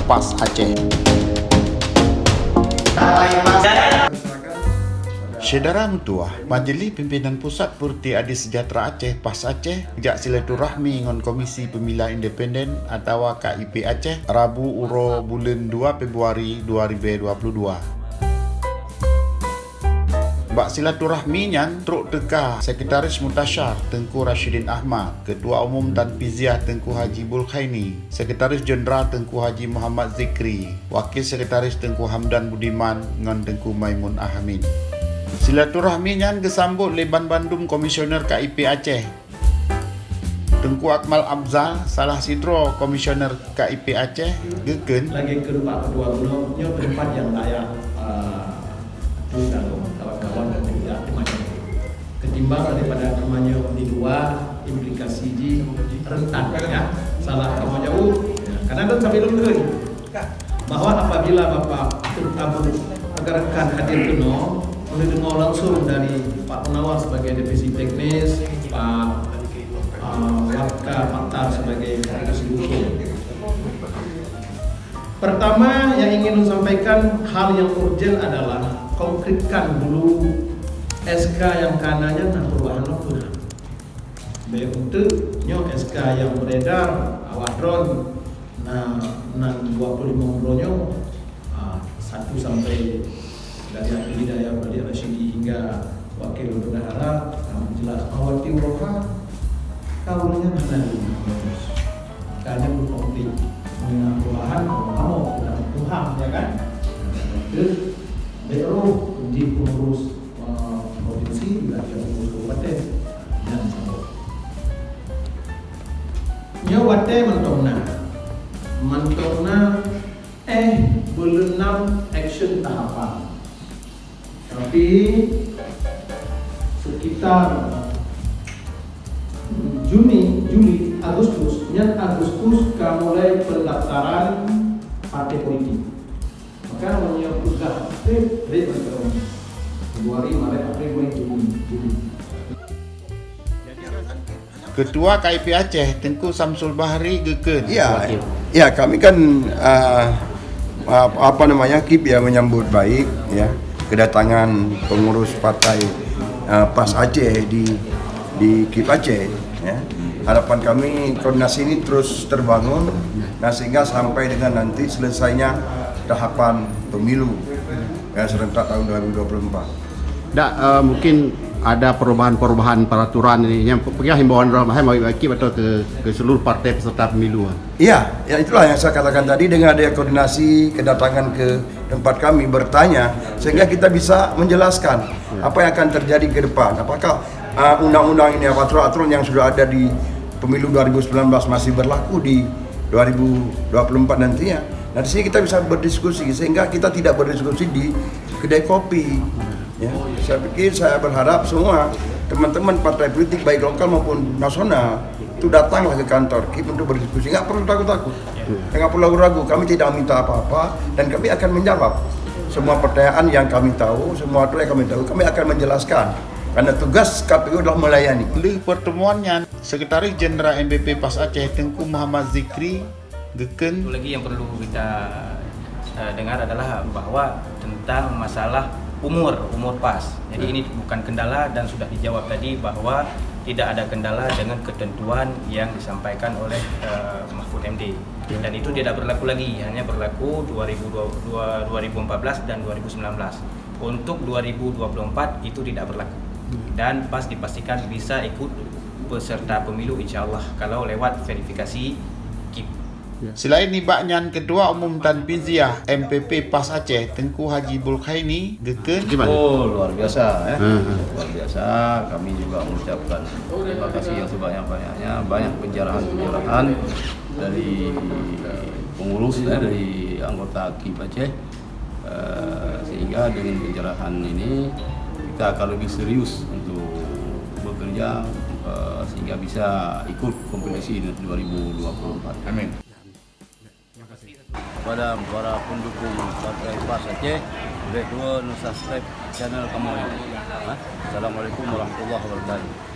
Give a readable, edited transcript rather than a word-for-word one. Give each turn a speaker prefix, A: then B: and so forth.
A: PAS Aceh. Saudara Mutuah, Majlis Pimpinan Pusat Purti Adi Sejahtera Aceh PAS Aceh jak silaturahmi ngon Komisi Pemilihan Independen atau KIP Aceh Rabu Uro bulan 2 Februari 2022. Bak silaturahmi nyan truk teka Sekretaris Mutasyar Tengku Rashidin Ahmad, Ketua Umum Tan Piziah Tengku Haji Bulkhaini, Sekretaris Jeneral Tengku Haji Muhammad Zikri, Wakil Sekretaris Tengku Hamdan Budiman ngan Tengku Maimun Ahamin. Silaturahmi nyan gesambut leban Bandung Komisioner KIP Aceh Tengku Akmal Abzal, salah sidro Komisioner KIP Aceh geken
B: lagi kedua gubernurnya berempat yang layak dan kawan-kawan dan tidak macam ketimbang daripada namanya di luar implikasi di rentan ya salah kamu jauh karena kan sampai dulu bahwa apabila Bapak terutama rekan hadir penuh boleh dengar langsung dari Pak Penawar sebagai divisi teknis, Pak Warka Faktar sebagai divisi hukum. Pertama yang ingin sampaikan hal yang urgent adalah konkretkan dulu SK yang kanannya dan perubahan apa. Untuk SK yang beredar awadron nah 25 bronyo 1 sampai dari Akhil Hidayah Wali Rasyidi hingga Wakil Bendahara jelas Mawati Uroha kawannya mana karena berkonflik mengenai perubahan kamu sudah Tuhan ya kan terus BRO di pengurus provinsi juga ada pengurus kabupaten dan nyawate mentongna belenam action tahapan tapi sekitar Juli, Agustus mulai pendaftaran partai politik. Maka namanya tugas Februari, Maret, April, Mei, Juni.
A: Ketua KIP Aceh Tengku Samsul Bahri geken.
C: Ya kami kan KIP ya menyambut baik ya kedatangan pengurus partai PAS Aceh di KIP Aceh ya. Harapan kami koordinasi ini terus terbangun sehingga sampai dengan nanti selesainya tahapan pemilu ya serentak tahun 2024.
D: Mungkin ada perubahan peraturan ini yang himbauan bagi atau ke seluruh partai peserta pemilu.
C: Iya, ya itulah yang saya katakan tadi dengan ada koordinasi kedatangan ke tempat kami bertanya sehingga kita bisa menjelaskan apa yang akan terjadi ke depan. Apakah undang-undang ini aturan yang sudah ada di pemilu 2019 masih berlaku di 2024 nantinya. Nah di sini kita bisa berdiskusi sehingga kita tidak berdiskusi di kedai kopi. Ya, saya berharap semua teman-teman partai politik baik lokal maupun nasional itu datanglah ke kantor KIP untuk berdiskusi. Nggak perlu takut-takut, nggak perlu ragu-ragu. Kami tidak minta apa-apa dan kami akan menjawab semua pertanyaan yang kami tahu, semua aturan yang kami tahu. Kami akan menjelaskan karena tugas KPU adalah melayani.
A: Di pertemuannya Sekretaris Jeneral MBP PAS Aceh Tengku Muhammad Zikri geken.
E: Satu lagi yang perlu kita dengar adalah bahwa tentang masalah umur PAS. Jadi ini bukan kendala dan sudah dijawab tadi bahwa tidak ada kendala dengan ketentuan yang disampaikan oleh Mahfud MD. Dan itu tidak berlaku lagi, hanya berlaku 2014 dan 2019. Untuk 2024 itu tidak berlaku. Dan PAS dipastikan bisa ikut peserta pemilu insya Allah kalau lewat verifikasi KIP.
A: Selain nibaknya Ketua Umum Tan Piziah MPP PAS Aceh Tengku Haji Bulkhaini geken.
F: Oh luar biasa ya. Luar biasa. Kami juga mengucapkan terima kasih yang sebanyak-banyaknya. Banyak pencerahan dari pengurus dari anggota KIP Aceh sehingga dengan pencerahan ini kita akan lebih serius untuk bekerja sehingga bisa ikut kompetisi 2024. Amin. Kepada para pendukung partai PAS Aceh, boleh subscribe channel kami. Assalamualaikum warahmatullahi wabarakatuh.